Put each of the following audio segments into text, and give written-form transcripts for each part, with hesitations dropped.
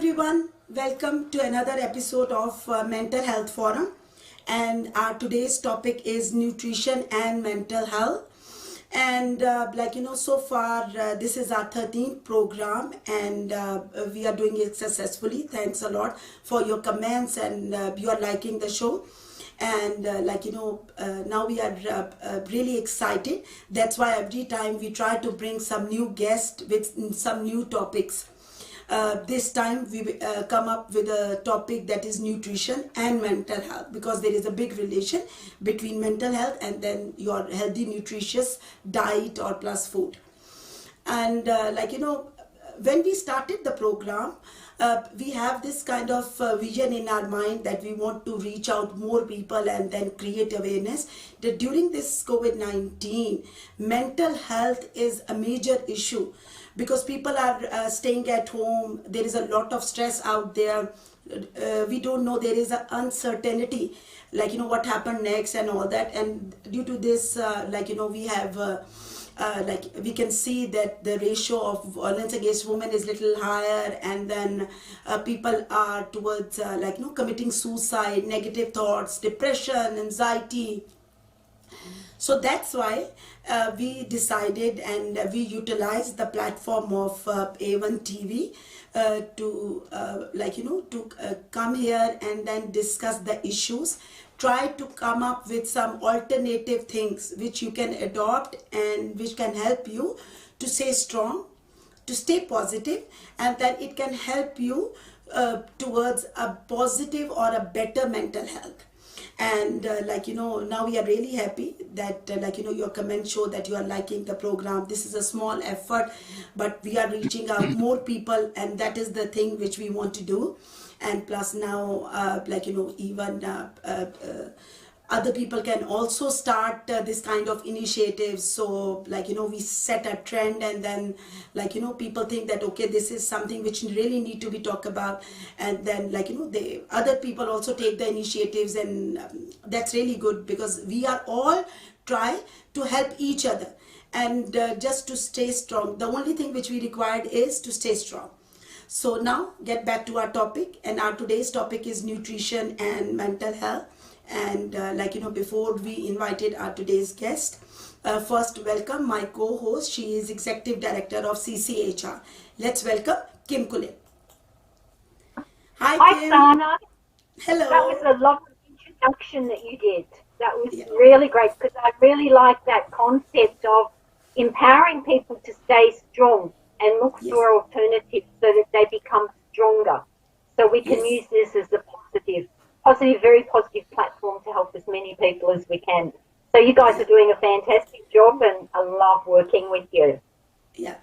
everyone, welcome to another episode of Mental Health Forum, and our today's topic is nutrition and mental health. And so far this is our 13th program, and we are doing it successfully. Thanks a lot for your comments, and you are liking the show. And now we are really excited. That's why every time we try to bring some new guests with some new topics. This time we come up with a topic that is nutrition and mental health, because there is a big relation between mental health and then your healthy nutritious diet or plus food. And when we started the program, we have this kind of vision in our mind that we want to reach out more people and then create awareness that during this COVID-19, mental health is a major issue, because people are staying at home. There is a lot of stress out there. We don't know, there is an uncertainty, what happened next and all that. And due to this, we have we can see that the ratio of violence against women is little higher, and then people are towards committing suicide, negative thoughts, depression, anxiety. So that's why we decided, and we utilized the platform of A1 TV to come here and then discuss the issues, try to come up with some alternative things which you can adopt and which can help you to stay strong, to stay positive, and then it can help you towards a positive or a better mental health. And now we are really happy that your comments show that you are liking the program. This is a small effort, but we are reaching out more people, and that is the thing which we want to do. And plus now even other people can also start this kind of initiatives. So we set a trend, and then people think that okay, this is something which really need to be talked about, and then the other people also take the initiatives, and that's really good, because we are all try to help each other, and just to stay strong. The only thing which we required is to stay strong. So now get back to our topic, and our today's topic is nutrition and mental health. And before we invited our today's guest, first welcome my co-host. She is Executive Director of CCHR. Let's welcome Kim Kulin. Hi Kim. Sana. Hello. That was a lovely introduction that you did. That was really great, because I really like that concept of empowering people to stay strong and look for alternatives so that they become stronger. So we can use this as a very positive platform to help as many people as we can. So you guys are doing a fantastic job, and I love working with you. Yeah.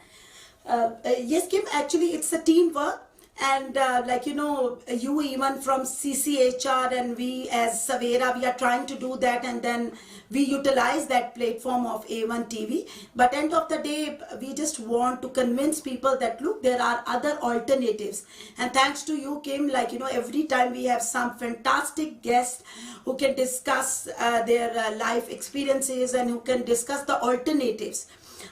Yes, Kim, actually it's a teamwork. And you even from CCHR and we as Savera, we are trying to do that, and then we utilize that platform of A1 TV. But end of the day, we just want to convince people that look, there are other alternatives. And thanks to you, Kim, every time we have some fantastic guests who can discuss their life experiences and who can discuss the alternatives.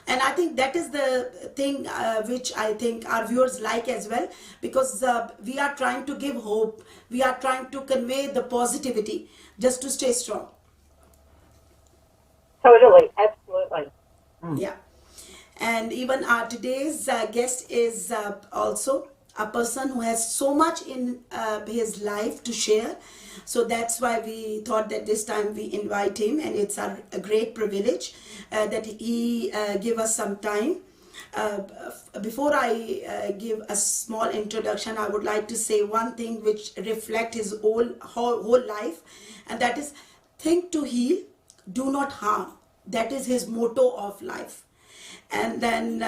And I think that is the thing which I think our viewers like as well, because we are trying to give hope. We are trying to convey the positivity just to stay strong. Totally, absolutely. Yeah. And even our today's guest is also a person who has so much in his life to share. So that's why we thought that this time we invite him, and it's a great privilege that he give us some time. Before I give a small introduction, I would like to say one thing which reflect his whole life, and that is think to heal, do not harm. That is his motto of life. And then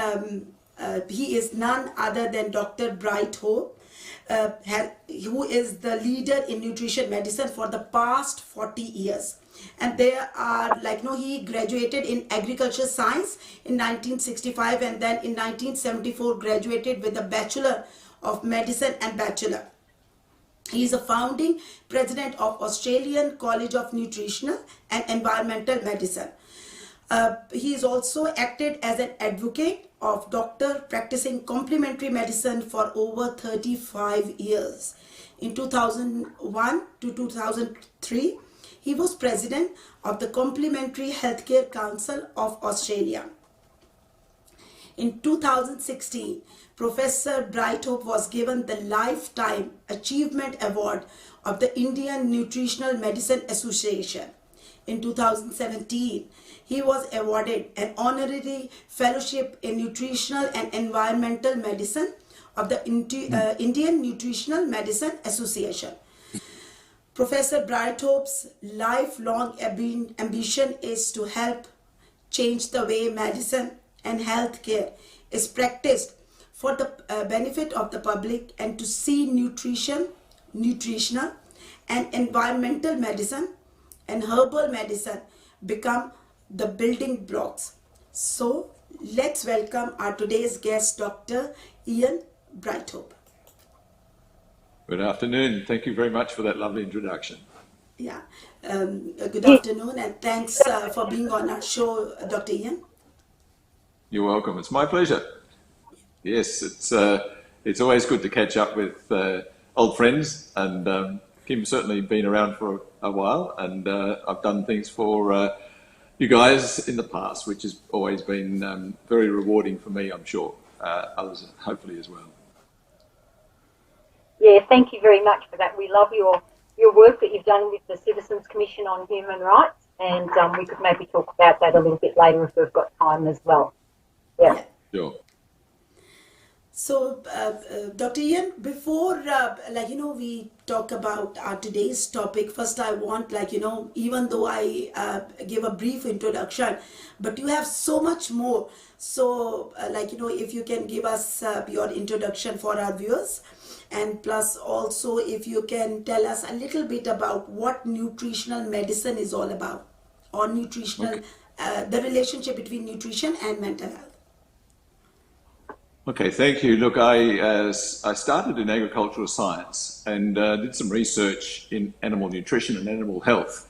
he is none other than Dr. Bright Hope, who is the leader in nutrition medicine for the past 40 years. And there are he graduated in agriculture science in 1965, and then in 1974 graduated with a Bachelor of Medicine and Bachelor. He is a founding president of Australian College of Nutritional and Environmental Medicine. He is also acted as an advocate of doctor practicing complementary medicine for over 35 years. In 2001 to 2003, he was president of the Complementary Healthcare Council of Australia. In 2016, Professor Brighthope was given the Lifetime Achievement Award of the Indian Nutritional Medicine Association. In 2017, he was awarded an honorary fellowship in nutritional and environmental medicine of the Indian Nutritional Medicine Association. Professor Brighthope's lifelong ambition is to help change the way medicine and healthcare is practiced for the benefit of the public, and to see nutritional and environmental medicine and herbal medicine become the building blocks. So let's welcome our today's guest, Dr. Ian Brighthope. Good afternoon. Thank you very much for that lovely introduction. Yeah, good afternoon, and thanks for being on our show, Dr. Ian. You're welcome. It's my pleasure. Yes, it's always good to catch up with old friends, and Kim's certainly been around for a while, and I've done things for you guys in the past, which has always been very rewarding for me, I'm sure. Others hopefully as well. Yeah, thank you very much for that. We love your work that you've done with the Citizens Commission on Human Rights, and we could maybe talk about that a little bit later if we've got time as well. Yeah. Sure. So, Dr. Ian, before, we talk about our today's topic, first I want, even though I give a brief introduction, but you have so much more. So, if you can give us your introduction for our viewers, and plus also if you can tell us a little bit about what nutritional medicine is all about, or nutritional, the relationship between nutrition and mental health. Okay, thank you. Look, I started in agricultural science and did some research in animal nutrition and animal health.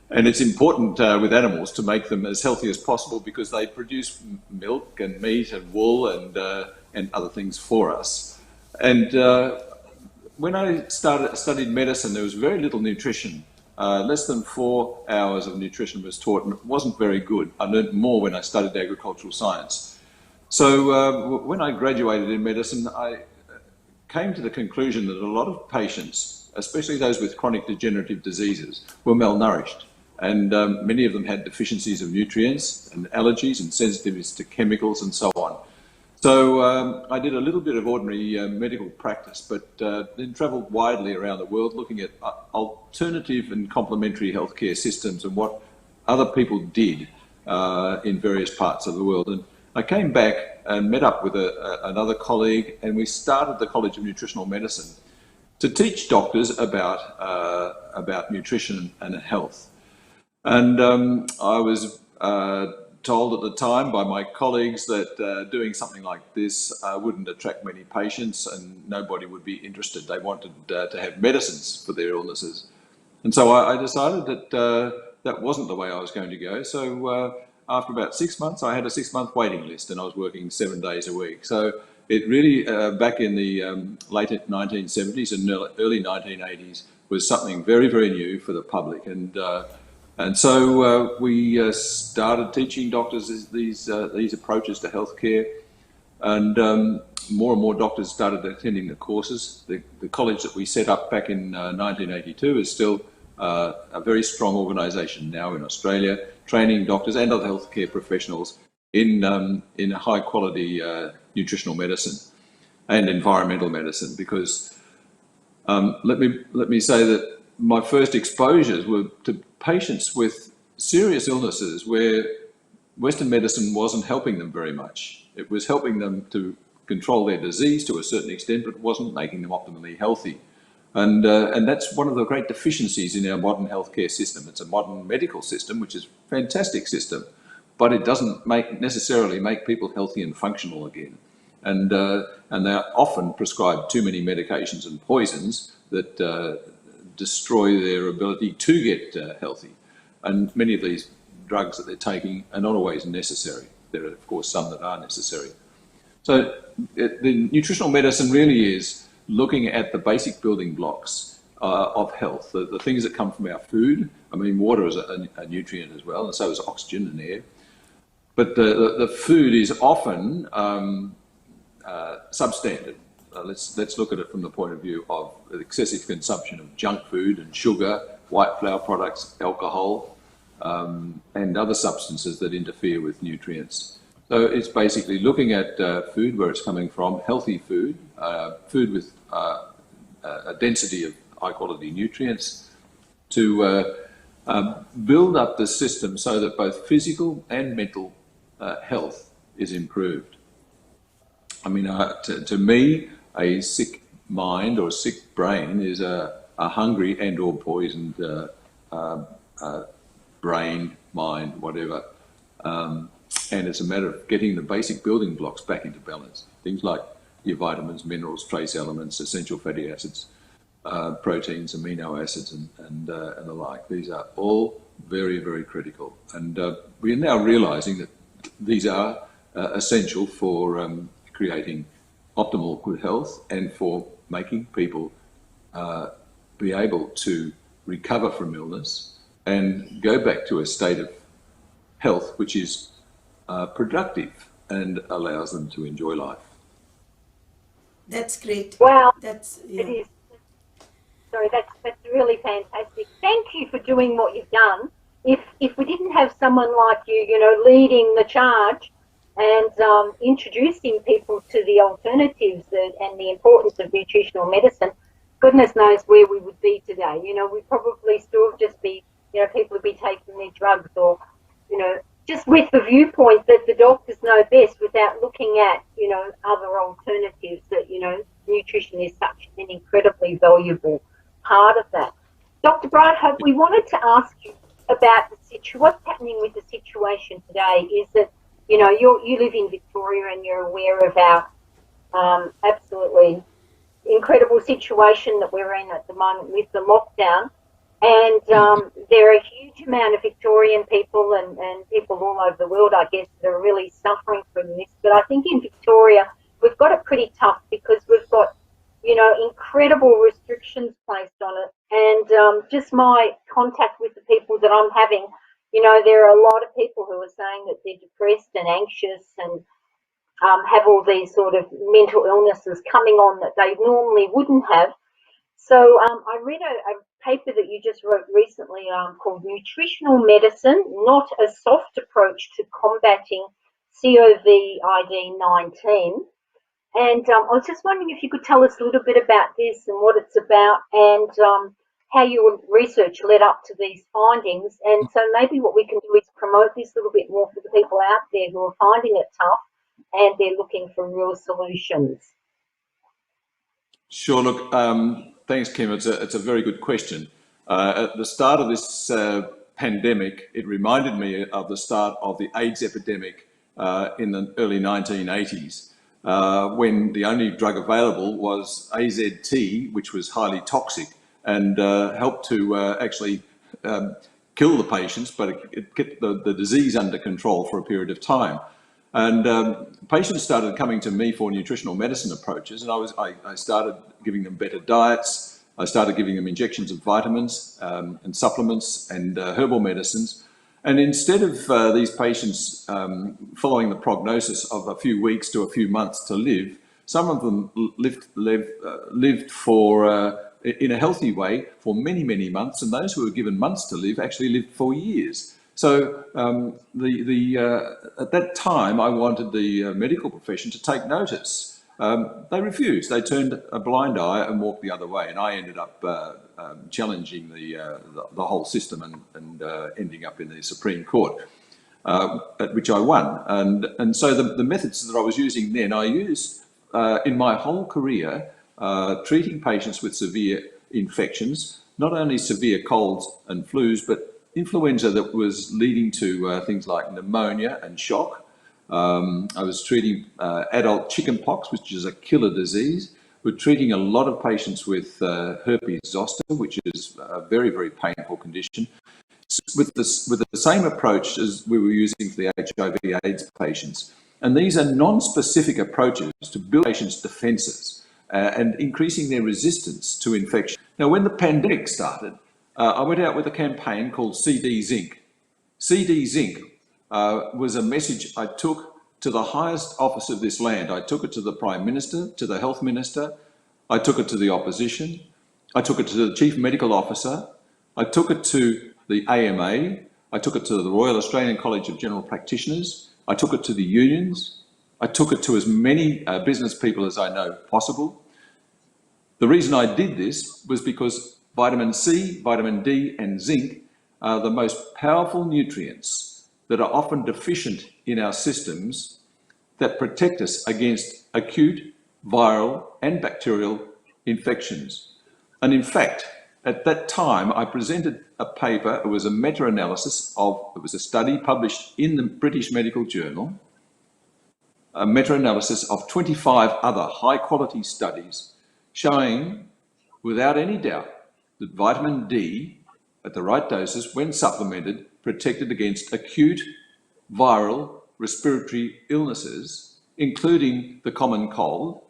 And it's important with animals to make them as healthy as possible because they produce milk and meat and wool and other things for us. And when I studied medicine, there was very little nutrition. Less than 4 hours of nutrition was taught, and it wasn't very good. I learned more when I studied agricultural science. So when I graduated in medicine, I came to the conclusion that a lot of patients, especially those with chronic degenerative diseases, were malnourished. And many of them had deficiencies of nutrients and allergies and sensitivities to chemicals and so on. So I did a little bit of ordinary medical practice, but then travelled widely around the world looking at alternative and complementary healthcare systems and what other people did in various parts of the world. And I came back and met up with another colleague, and we started the College of Nutritional Medicine to teach doctors about nutrition and health. And I was told at the time by my colleagues that doing something like this wouldn't attract many patients and nobody would be interested. They wanted to have medicines for their illnesses. And so I decided that that wasn't the way I was going to go. So after about 6 months, I had a 6-month waiting list and I was working 7 days a week. So it really, back in the late 1970s and early 1980s, was something very, very new for the public. And so we started teaching doctors these approaches to healthcare, and more doctors started attending the courses. The college that we set up back in 1982 is still a very strong organisation now in Australia, training doctors and other healthcare professionals in high quality nutritional medicine and environmental medicine. Because let me say that my first exposures were to patients with serious illnesses where Western medicine wasn't helping them very much. It was helping them to control their disease to a certain extent, but it wasn't making them optimally healthy. And that's one of the great deficiencies in our modern healthcare system. It's a modern medical system, which is a fantastic system, but it doesn't necessarily make people healthy and functional again. And they're often prescribed too many medications and poisons that destroy their ability to get healthy. And many of these drugs that they're taking are not always necessary. There are, of course, some that are necessary. So the nutritional medicine really is looking at the basic building blocks of health, the things that come from our food. I mean, water is a nutrient as well, and so is oxygen and air. But the food is often substandard. Let's look at it from the point of view of excessive consumption of junk food and sugar, white flour products, alcohol, and other substances that interfere with nutrients. So it's basically looking at food, where it's coming from, healthy food, food with a density of high quality nutrients, to build up the system so that both physical and mental health is improved. I mean, to me, a sick mind or a sick brain is a hungry and or poisoned brain, mind, whatever. And it's a matter of getting the basic building blocks back into balance. Things like your vitamins, minerals, trace elements, essential fatty acids, proteins, amino acids, and the like. These are all very, very critical. And we are now realising that these are essential for creating optimal good health and for making people be able to recover from illness and go back to a state of health which is productive and allows them to enjoy life. That's great. Wow, That's it is. Sorry, that's really fantastic. Thank you for doing what you've done. If we didn't have someone like you, you know, leading the charge and introducing people to the alternatives and the importance of nutritional medicine, goodness knows where we would be today. You know, we'd probably still just be, you know, people would be taking their drugs, or, you know, just with the viewpoint that the doctors know best without looking at, you know, other alternatives, that, you know, nutrition is such an incredibly valuable part of that. Dr. Brightope, we wanted to ask you about what's happening with the situation today is that, you know, you live in Victoria and you're aware of our absolutely incredible situation that we're in at the moment with the lockdown. And there are a huge amount of Victorian people and people all over the world, I guess, that are really suffering from this. But I think in Victoria, we've got it pretty tough because we've got, you know, incredible restrictions placed on it. And just my contact with the people that I'm having, you know, there are a lot of people who are saying that they're depressed and anxious and have all these sort of mental illnesses coming on that they normally wouldn't have. So I read a paper that you just wrote recently called Nutritional Medicine, Not a Soft Approach to Combating COVID-19. And I was just wondering if you could tell us a little bit about this and what it's about, and how your research led up to these findings. And so maybe what we can do is promote this a little bit more for the people out there who are finding it tough and they're looking for real solutions. Sure. Look, thanks, Kim. It's a very good question. At the start of this pandemic, it reminded me of the start of the AIDS epidemic in the early 1980s, when the only drug available was AZT, which was highly toxic and helped to actually kill the patients, but it kept the disease under control for a period of time. And patients started coming to me for nutritional medicine approaches, and I started giving them better diets. I started giving them injections of vitamins and supplements and herbal medicines. And instead of these patients following the prognosis of a few weeks to a few months to live, some of them lived for in a healthy way for many, many months, and those who were given months to live actually lived for years. So at that time, I wanted the medical profession to take notice. They refused. They turned a blind eye and walked the other way, and I ended up challenging the whole system and ending up in the Supreme Court, at which I won. And so the methods that I was using then, I used in my whole career, treating patients with severe infections, not only severe colds and flus, but influenza that was leading to things like pneumonia and shock. I was treating adult chickenpox, which is a killer disease. We're treating a lot of patients with herpes zoster, which is a very, very painful condition, with the same approach as we were using for the HIV/AIDS patients. And these are non-specific approaches to build patients' defences and increasing their resistance to infection. Now, when the pandemic started, I went out with a campaign called CD Zinc. CD Zinc was a message I took to the highest office of this land. I took it to the Prime Minister, to the Health Minister, I took it to the opposition, I took it to the Chief Medical Officer, I took it to the AMA, I took it to the Royal Australian College of General Practitioners, I took it to the unions, I took it to as many business people as I know possible. The reason I did this was because vitamin C, vitamin D and zinc are the most powerful nutrients that are often deficient in our systems that protect us against acute viral and bacterial infections. And in fact, at that time, I presented a paper. It was a meta-analysis it was a study published in the British Medical Journal, a meta-analysis of 25 other high-quality studies showing, without any doubt, that vitamin D at the right doses, when supplemented, protected against acute viral respiratory illnesses, including the common cold,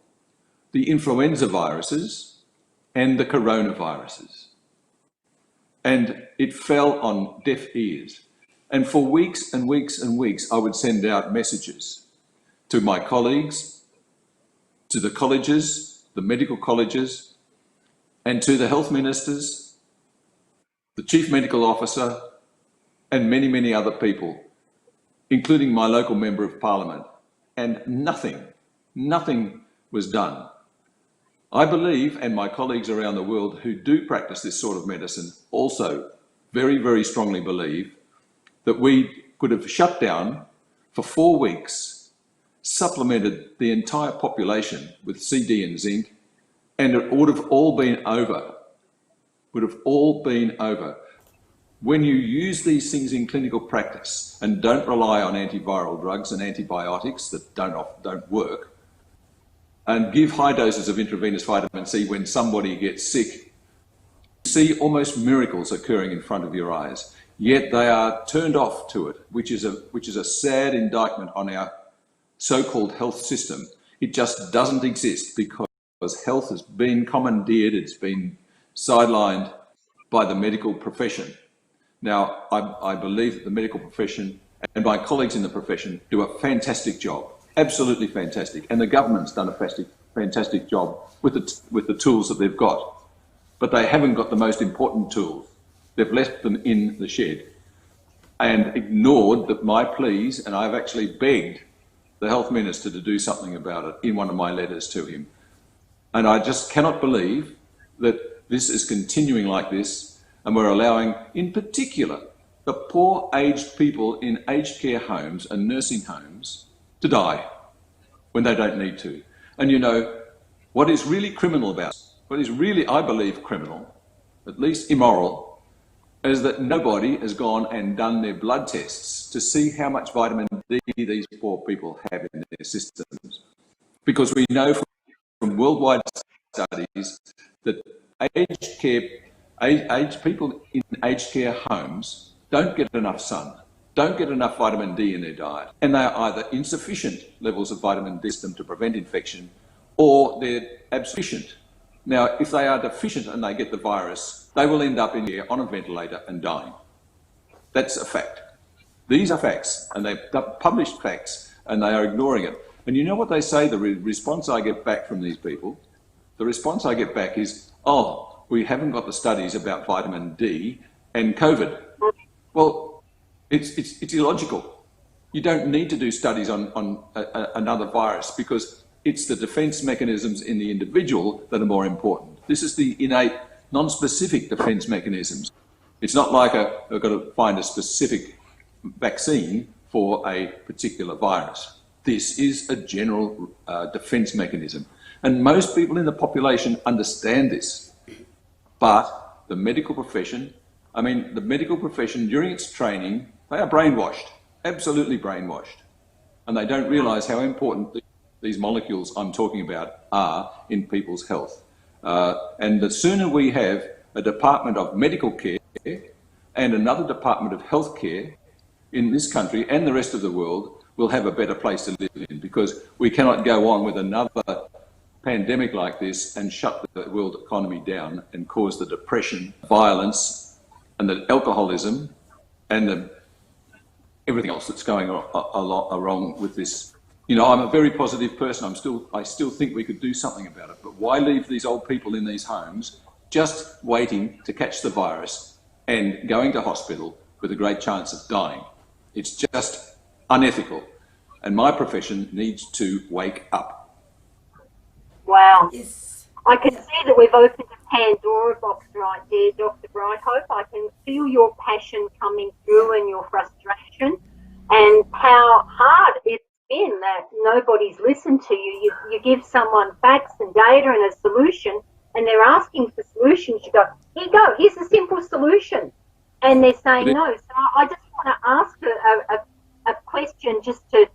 the influenza viruses, and the coronaviruses. And it fell on deaf ears. And for weeks and weeks and weeks, I would send out messages to my colleagues, to the colleges, the medical colleges, and to the health ministers, the chief medical officer, and many, many other people, including my local member of parliament. And nothing was done. I believe, and my colleagues around the world who do practice this sort of medicine also very, very strongly believe that we could have shut down for 4 weeks, supplemented the entire population with CD and zinc, and it would have all been over. Would have all been over. When you use these things in clinical practice and don't rely on antiviral drugs and antibiotics that don't work, and give high doses of intravenous vitamin C when somebody gets sick, you see almost miracles occurring in front of your eyes. Yet they are turned off to it, which is a sad indictment on our so-called health system. It just doesn't exist because health has been commandeered, it's been sidelined by the medical profession. Now, I believe that the medical profession and my colleagues in the profession do a fantastic job, absolutely fantastic, and the government's done a fantastic job with the tools that they've got, but they haven't got the most important tools. They've left them in the shed and ignored my pleas, and I've actually begged the Health Minister to do something about it in one of my letters to him. And I just cannot believe that this is continuing like this, and we're allowing, in particular, the poor aged people in aged care homes and nursing homes to die when they don't need to. And you know, what is really criminal about it, what is really, I believe, criminal, at least immoral, is that nobody has gone and done their blood tests to see how much vitamin D these poor people have in their systems. Because we know from worldwide studies that aged people in aged care homes don't get enough sun, don't get enough vitamin D in their diet, and they are either insufficient levels of vitamin D to prevent infection, or they're insufficient. Now, if they are deficient and they get the virus, they will end up in here on a ventilator and dying. That's a fact. These are facts, and they've published facts, and they are ignoring it. And you know what they say, the response I get back from these people? The response I get back is, oh, we haven't got the studies about vitamin D and COVID. Well, it's illogical. You don't need to do studies on another virus because it's the defence mechanisms in the individual that are more important. This is the innate, non-specific defence mechanisms. It's not like we've got to find a specific vaccine for a particular virus. This is a general defence mechanism. And most people in the population understand this. But the medical profession, during its training, they are brainwashed, absolutely brainwashed. And they don't realise how important these molecules I'm talking about are in people's health. And the sooner we have a department of medical care and another department of health care in this country and the rest of the world will have a better place to live in, because we cannot go on with another pandemic like this and shut the world economy down and cause the depression, violence, and the alcoholism and everything else that's going wrong with this. You know, I'm a very positive person. I still think we could do something about it. But why leave these old people in these homes just waiting to catch the virus and going to hospital with a great chance of dying? It's just unethical. And my profession needs to wake up. Wow. Yes. I can see that we've opened a Pandora box right there, Dr. Brighthope. I can feel your passion coming through and your frustration, and how hard it's been that nobody's listened to you. You give someone facts and data and a solution, and they're asking for solutions. You go, here you go, here's a simple solution. And they're saying no. So I just want to ask a question just to,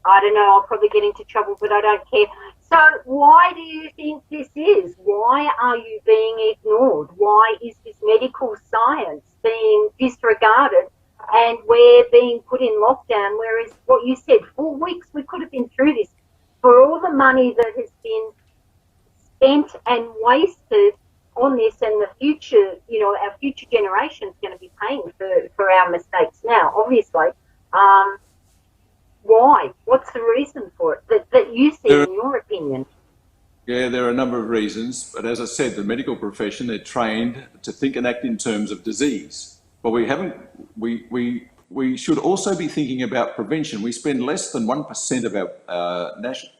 I don't know, I'll probably get into trouble, but I don't care. So why do you think this is? Why are you being ignored? Why is this medical science being disregarded and we're being put in lockdown? Whereas what you said, 4 weeks, we could have been through this. For all the money that has been spent and wasted on this, and the future, you know, our future generation's going to be paying for our mistakes now, obviously. Why? What's the reason for it that you see in your opinion? Yeah, there are a number of reasons, but as I said, the medical profession, they're trained to think and act in terms of disease. But we haven't. We should also be thinking about prevention. We spend less than 1%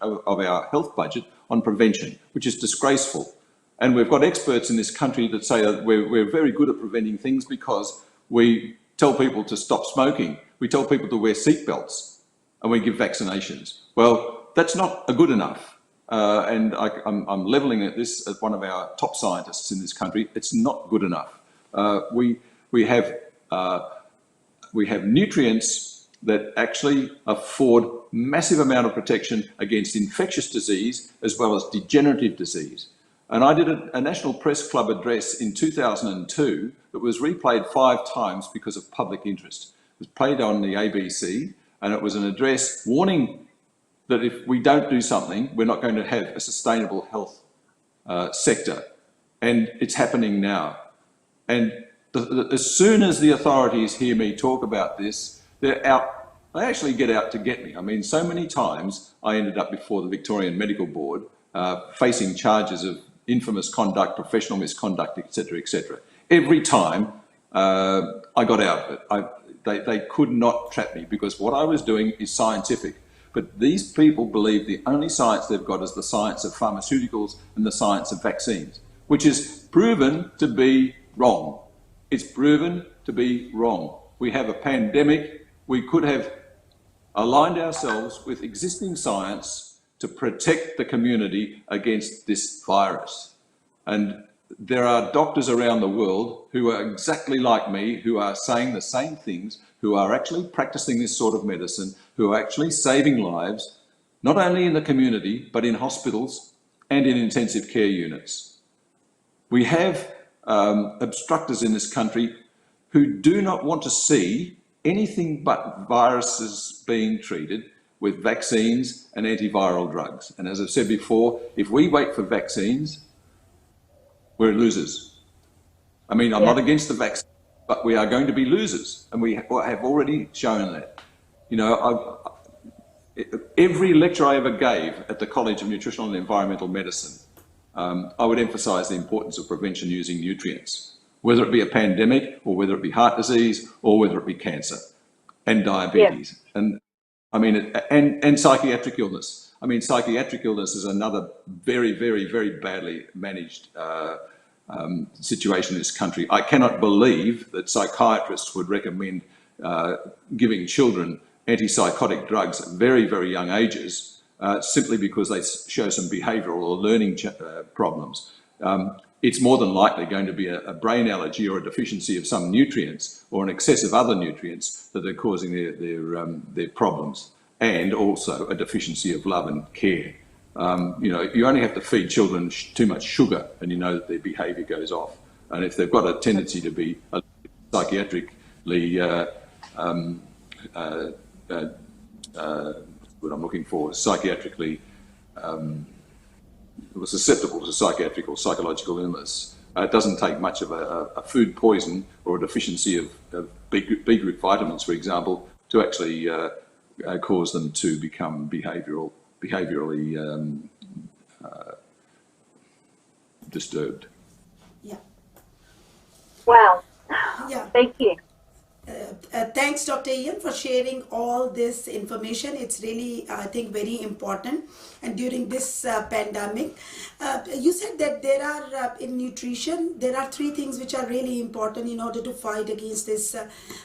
of our health budget on prevention, which is disgraceful. And we've got experts in this country that say that we're very good at preventing things because we tell people to stop smoking, we tell people to wear seatbelts, and we give vaccinations. Well, that's not good enough. And I'm levelling at this at one of our top scientists in this country. It's not good enough. We have nutrients that actually afford massive amount of protection against infectious disease as well as degenerative disease. And I did a National Press Club address in 2002 that was replayed 5 times because of public interest. It was played on the ABC, and it was an address warning that if we don't do something, we're not going to have a sustainable health sector. And it's happening now. And as soon as the authorities hear me talk about this, they're out. They actually get out to get me. I mean, so many times I ended up before the Victorian Medical Board facing charges of infamous conduct, professional misconduct, etc., etc. Every time I got out of it. They could not trap me because what I was doing is scientific. But these people believe the only science they've got is the science of pharmaceuticals and the science of vaccines, which is proven to be wrong. It's proven to be wrong. We have a pandemic. We could have aligned ourselves with existing science to protect the community against this virus. And there are doctors around the world who are exactly like me, who are saying the same things, who are actually practicing this sort of medicine, who are actually saving lives, not only in the community, but in hospitals and in intensive care units. We have obstructors in this country who do not want to see anything but viruses being treated with vaccines and antiviral drugs. And as I've said before, if we wait for vaccines, we're losers. I mean, I'm not against the vaccine, but we are going to be losers, and we have already shown that. You know, every lecture I ever gave at the College of Nutritional and Environmental Medicine, I would emphasise the importance of prevention using nutrients, whether it be a pandemic or whether it be heart disease or whether it be cancer and diabetes. Yeah. And I mean, and psychiatric illness. I mean, psychiatric illness is another very, very, very badly managed situation in this country. I cannot believe that psychiatrists would recommend giving children antipsychotic drugs at very, very young ages simply because they show some behavioural or learning problems. It's more than likely going to be a brain allergy or a deficiency of some nutrients or an excess of other nutrients that are causing their problems, and also a deficiency of love and care. You know, you only have to feed children too much sugar and you know that their behaviour goes off. And if they've got a tendency to be psychiatrically what I'm looking for, psychiatrically was susceptible to psychiatric or psychological illness. It doesn't take much of a food poison or a deficiency of B group vitamins, for example, to actually cause them to become behaviourally disturbed. Yeah. Wow. Yeah. Thank you. Thanks, Dr. Ian, for sharing all this information. It's really, I think, very important. And during this pandemic, you said that there are, in nutrition, there are 3 things which are really important in order to fight against this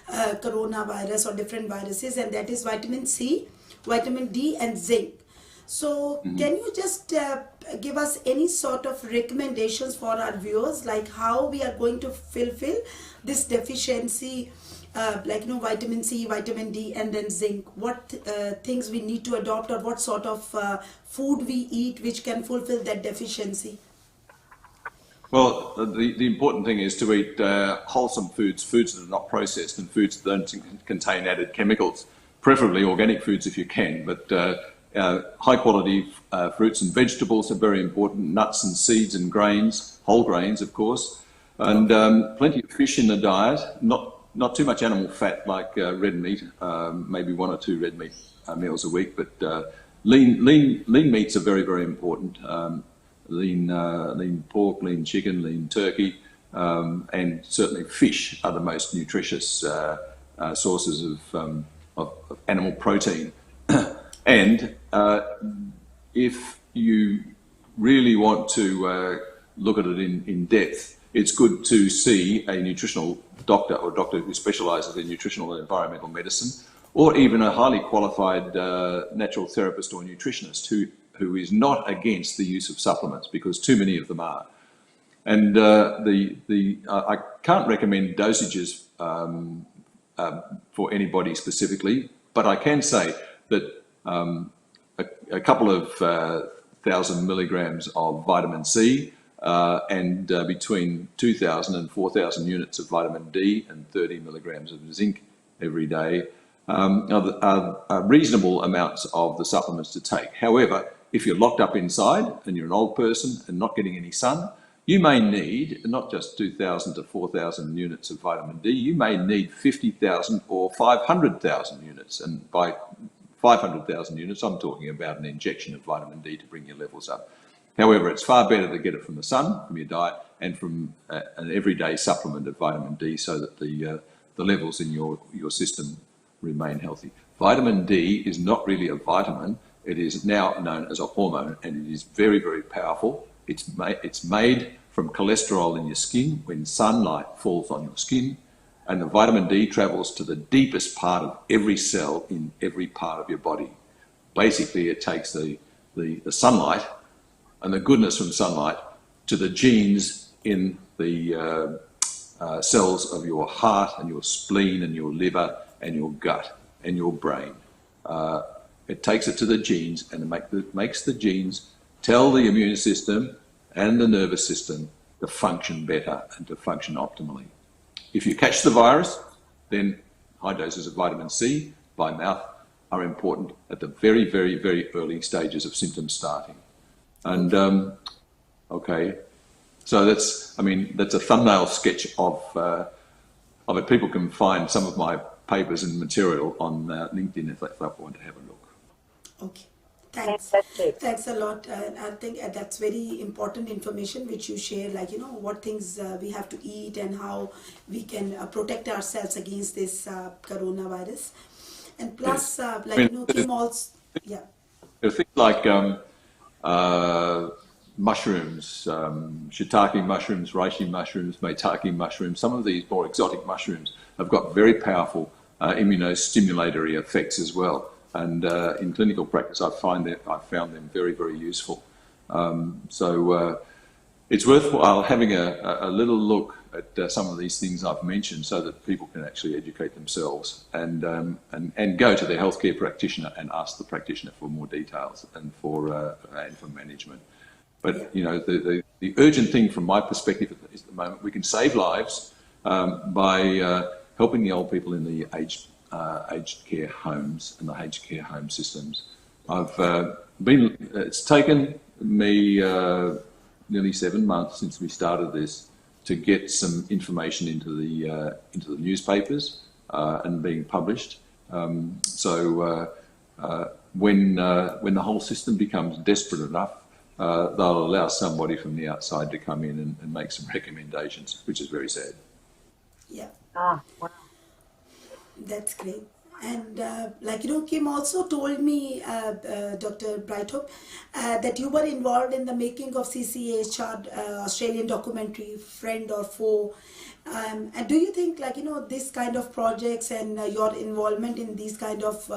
coronavirus or different viruses, and that is vitamin C, vitamin D, and zinc. So can you just give us any sort of recommendations for our viewers, like how we are going to fulfill this deficiency, vitamin C, vitamin D, and then zinc? What things we need to adopt, or what sort of food we eat which can fulfill that deficiency? Well, the important thing is to eat wholesome foods, foods that are not processed, and foods that don't contain added chemicals, preferably organic foods if you can, but high quality fruits and vegetables are very important, nuts and seeds and grains, whole grains of course, and plenty of fish in the diet, not too much animal fat like red meat, maybe 1 or 2 red meat meals a week, but lean meats are very, very important. Lean pork, lean chicken, lean turkey, and certainly fish are the most nutritious sources of animal protein. And if you really want to look at it in depth, it's good to see a nutritional doctor or doctor who specialises in nutritional and environmental medicine, or even a highly qualified natural therapist or nutritionist who is not against the use of supplements, because too many of them are. And I can't recommend dosages for anybody specifically, but I can say that a couple of 1,000 milligrams of vitamin C and between 2,000 and 4,000 units of vitamin D and 30 milligrams of zinc every day are reasonable amounts of the supplements to take. However, if you're locked up inside and you're an old person and not getting any sun, you may need not just 2,000 to 4,000 units of vitamin D, you may need 50,000 or 500,000 units. And by 500,000 units, I'm talking about an injection of vitamin D to bring your levels up. However, it's far better to get it from the sun, from your diet, and from an everyday supplement of vitamin D, so that the levels in your system remain healthy. Vitamin D is not really a vitamin. It is now known as a hormone, and it is very, very powerful. It's made from cholesterol in your skin when sunlight falls on your skin, and the vitamin D travels to the deepest part of every cell in every part of your body. Basically, it takes the sunlight and the goodness from sunlight to the genes in the cells of your heart and your spleen and your liver and your gut and your brain. It takes it to the genes, and it makes the genes tell the immune system and the nervous system to function better and to function optimally. If you catch the virus, then high doses of vitamin C by mouth are important at the very, very, very early stages of symptoms starting. And okay, so that's a thumbnail sketch of it. People can find some of my papers and material on LinkedIn if they want to have a look. Okay, thanks. Fantastic. Thanks a lot. I think that's very important information which you share, like, what things we have to eat and how we can protect ourselves against this coronavirus. And plus, Kim also, yeah. There are things like mushrooms, shiitake mushrooms, reishi mushrooms, maitake mushrooms. Some of these more exotic mushrooms have got very powerful immunostimulatory effects as well. And in clinical practice, I've found them very, very useful. So it's worthwhile having a little look at some of these things I've mentioned, so that people can actually educate themselves and go to their healthcare practitioner and ask the practitioner for more details and for management. But the urgent thing from my perspective is, at the moment, we can save lives by helping the old people in the aged aged care homes and the aged care home systems. It's taken me nearly 7 months since we started this to get some information into the newspapers and being published. So when the whole system becomes desperate enough, they'll allow somebody from the outside to come in and make some recommendations, which is very sad. Yeah. Ah, wow. That's great. And Kim also told me, Dr. Brighthope, that you were involved in the making of CCHR, Australian documentary, Friend or Foe. And do you think, this kind of projects and your involvement in these kind of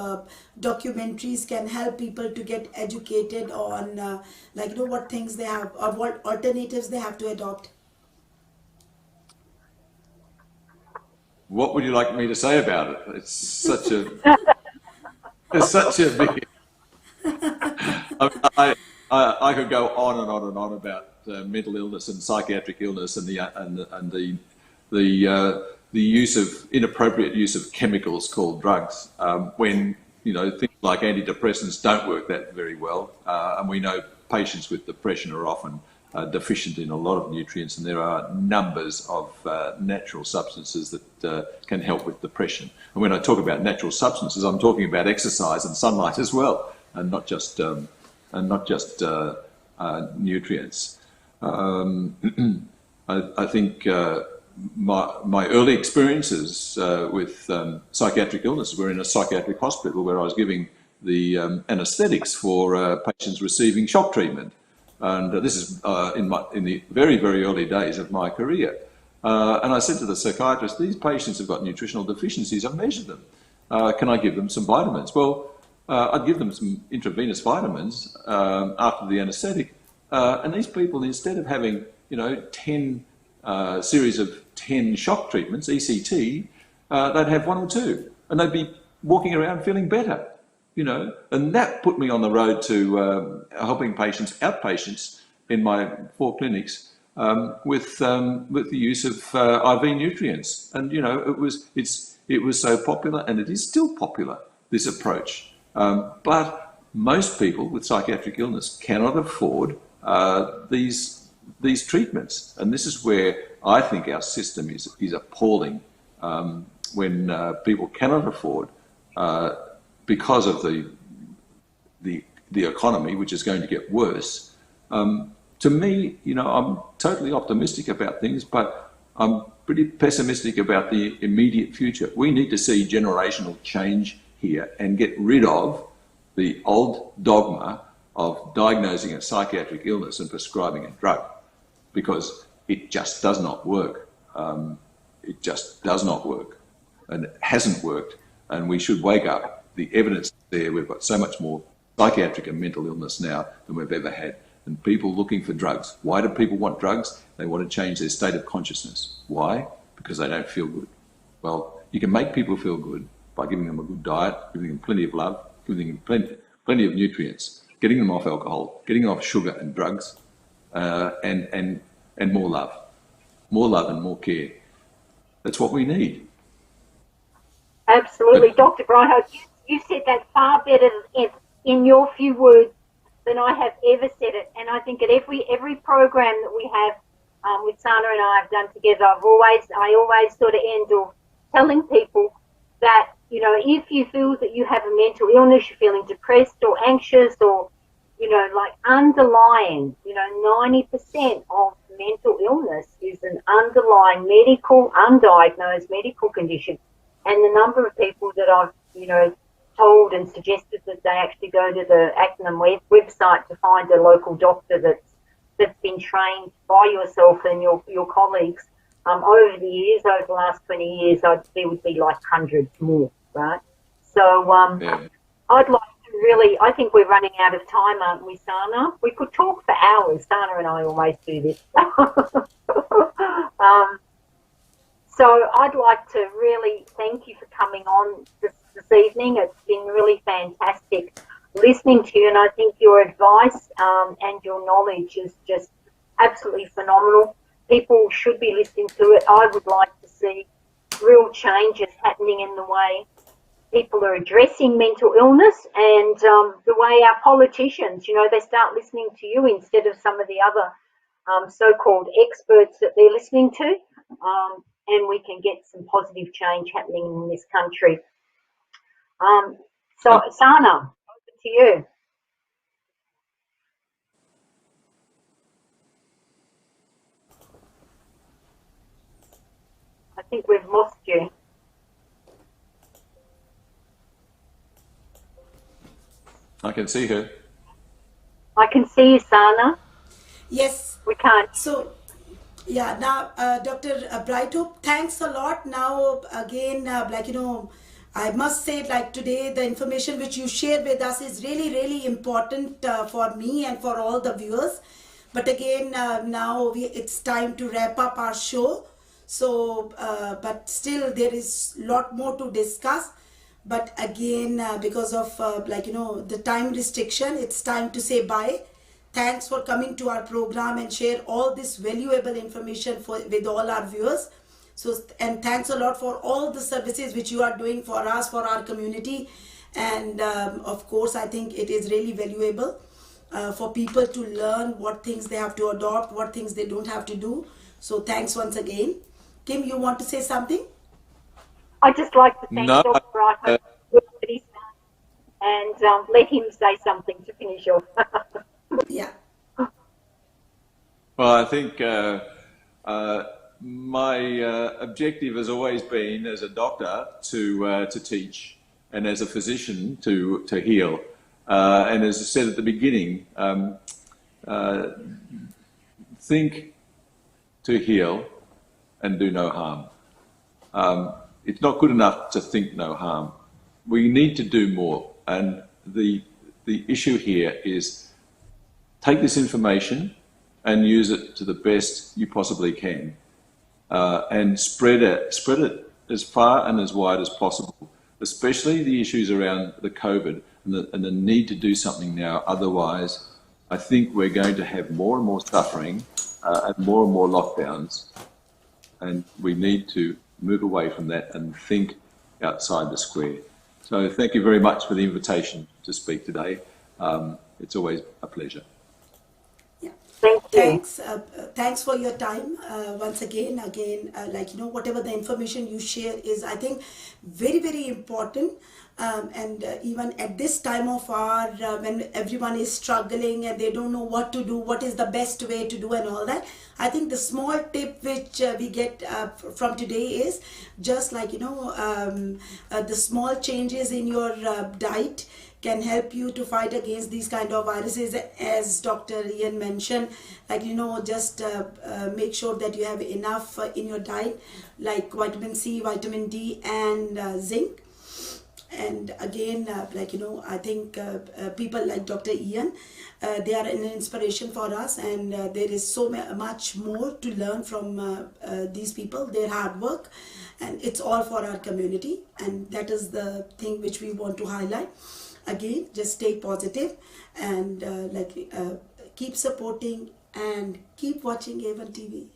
documentaries can help people to get educated on, what things they have or what alternatives they have to adopt? What would you like me to say about it? It's such a big. I could go on and on and on about mental illness and psychiatric illness and the inappropriate use of chemicals called drugs when things like antidepressants don't work that very well, and we know patients with depression are often deficient in a lot of nutrients, and there are numbers of natural substances that can help with depression. And when I talk about natural substances, I'm talking about exercise and sunlight as well, and not just nutrients. I think my early experiences with psychiatric illness were in a psychiatric hospital where I was giving the anaesthetics for patients receiving shock treatment. And this is in the very, very early days of my career. And I said to the psychiatrist, these patients have got nutritional deficiencies. I've measured them. Can I give them some vitamins? Well, I'd give them some intravenous vitamins after the anaesthetic. And these people, instead of having, 10 series of 10 shock treatments, ECT, they'd have 1 or 2. And they'd be walking around feeling better. And that put me on the road to helping outpatients in my 4 clinics with the use of IV nutrients. And it was so popular, and it is still popular, this approach. But most people with psychiatric illness cannot afford these treatments, and this is where I think our system is appalling. When people cannot afford. Because of the economy, which is going to get worse. To me, I'm totally optimistic about things, but I'm pretty pessimistic about the immediate future. We need to see generational change here and get rid of the old dogma of diagnosing a psychiatric illness and prescribing a drug, because it just does not work. It just does not work, and it hasn't worked, and we should wake up. The evidence there, we've got so much more psychiatric and mental illness now than we've ever had. And people looking for drugs. Why do people want drugs? They want to change their state of consciousness. Why? Because they don't feel good. Well, you can make people feel good by giving them a good diet, giving them plenty of love, giving them plenty of nutrients, getting them off alcohol, getting them off sugar and drugs, and more love. More love and more care. That's what we need. Absolutely. Dr. Brighthope, you said that far better in your few words than I have ever said it. And I think at every program that we have with Sana and I have done together, I always sort of end off telling people that, if you feel that you have a mental illness, you're feeling depressed or anxious or, underlying, 90% of mental illness is an underlying undiagnosed medical condition. And the number of people that I've, told and suggested that they actually go to the Acronym website to find a local doctor that's been trained by yourself and your colleagues over the years, over the last 20 years, there would be like hundreds more, right? So I'd like to really, I think we're running out of time, aren't we, Sana? We could talk for hours. Sana and I always do this. So I'd like to really thank you for coming on this evening. It's been really fantastic listening to you, and I think your advice and your knowledge is just absolutely phenomenal. People should be listening to it. I would like to see real changes happening in the way people are addressing mental illness, and the way our politicians, they start listening to you instead of some of the other so-called experts that they're listening to, and we can get some positive change happening in this country. So, Sana, over to you. I think we've lost you. I can see her. I can see you, Sana. Yes. We can't. So, yeah, now, Dr. Brightope, thanks a lot. Now, again, I must say, like today, the information which you share with us is really, really important for me and for all the viewers. But again, now it's time to wrap up our show. So, but still, there is a lot more to discuss. But again, because of the time restriction, it's time to say bye. Thanks for coming to our program and share all this valuable information with all our viewers. So, and thanks a lot for all the services which you are doing for us, for our community. And of course, I think it is really valuable for people to learn what things they have to adopt, what things they don't have to do. So thanks once again. Kim, you want to say something? I'd just like to thank Dr. Brightope and let him say something to finish off. Yeah. Well, I think my objective has always been, as a doctor, to teach, and as a physician, to heal. And as I said at the beginning, think to heal and do no harm. It's not good enough to think no harm. We need to do more. And the issue here is take this information and use it to the best you possibly can, and spread it as far and as wide as possible, especially the issues around the COVID and the need to do something now. Otherwise, I think we're going to have more and more suffering and more lockdowns, and we need to move away from that and think outside the square. So thank you very much for the invitation to speak today. It's always a pleasure. Yeah. Thank you. Thanks. Thanks for your time. Once again, whatever the information you share is, I think, very, very important. And even at this time of our, when everyone is struggling and they don't know what to do, what is the best way to do and all that, I think the small tip which we get from today is just the small changes in your diet can help you to fight against these kind of viruses. As Dr. Ian mentioned, just make sure that you have enough in your diet, like vitamin C, vitamin D, and zinc. And again, I think people like Dr. Ian, they are an inspiration for us, and there is so much more to learn from these people, their hard work, and it's all for our community, and that is the thing which we want to highlight. Again, just stay positive and keep supporting and keep watching Avon TV.